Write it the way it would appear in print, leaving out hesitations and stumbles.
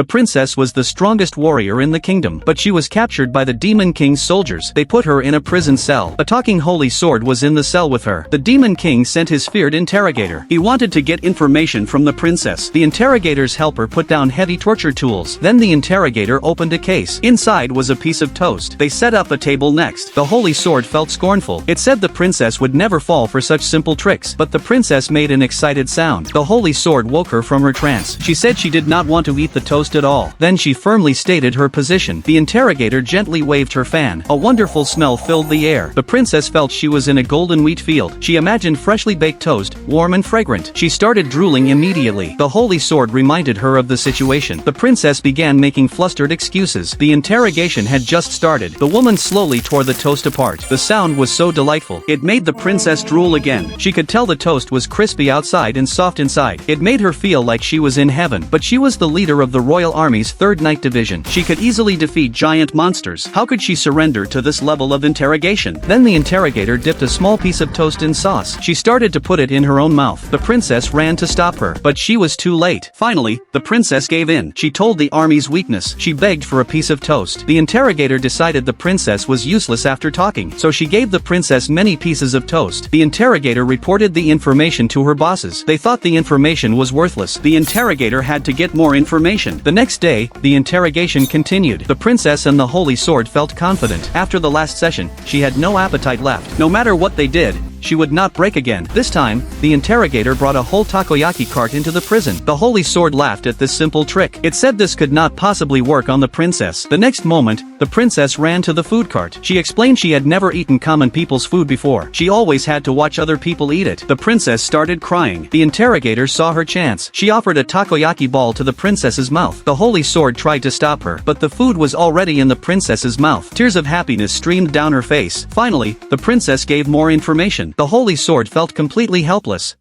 The princess was the strongest warrior in the kingdom, but she was captured by the Demon King's soldiers. They put her in a prison cell. A talking holy sword was in the cell with her. The Demon King sent his feared interrogator. He wanted to get information from the princess. The interrogator's helper put down heavy torture tools. Then the interrogator opened a case. Inside was a piece of toast. They set up a table next. The holy sword felt scornful. It said the princess would never fall for such simple tricks, but the princess made an excited sound. The holy sword woke her from her trance. She said she did not want to eat the toast at all. Then she firmly stated her position. The interrogator gently waved her fan. A wonderful smell filled the air. The princess felt she was in a golden wheat field. She imagined freshly baked toast, warm and fragrant. She started drooling immediately. The holy sword reminded her of the situation. The princess began making flustered excuses. The interrogation had just started. The woman slowly tore the toast apart. The sound was so delightful. It made the princess drool again. She could tell the toast was crispy outside and soft inside. It made her feel like she was in heaven. But she was the leader of the royal army's 3rd Night Division. She could easily defeat giant monsters. How could she surrender to this level of interrogation? Then the interrogator dipped a small piece of toast in sauce. She started to put it in her own mouth. The princess ran to stop her, but she was too late. Finally, the princess gave in. She told the army's weakness. She begged for a piece of toast. The interrogator decided the princess was useless after talking, so she gave the princess many pieces of toast. The interrogator reported the information to her bosses. They thought the information was worthless. The interrogator had to get more information. The next day, the interrogation continued. The princess and the holy sword felt confident. After the last session, she had no appetite left. No matter what they did, she would not break again. This time, the interrogator brought a whole takoyaki cart into the prison. The holy sword laughed at this simple trick. It said this could not possibly work on the princess. The next moment, the princess ran to the food cart. She explained she had never eaten common people's food before. She always had to watch other people eat it. The princess started crying. The interrogator saw her chance. She offered a takoyaki ball to the princess's mouth. The holy sword tried to stop her, but the food was already in the princess's mouth. Tears of happiness streamed down her face. Finally, the princess gave more information. The holy sword felt completely helpless.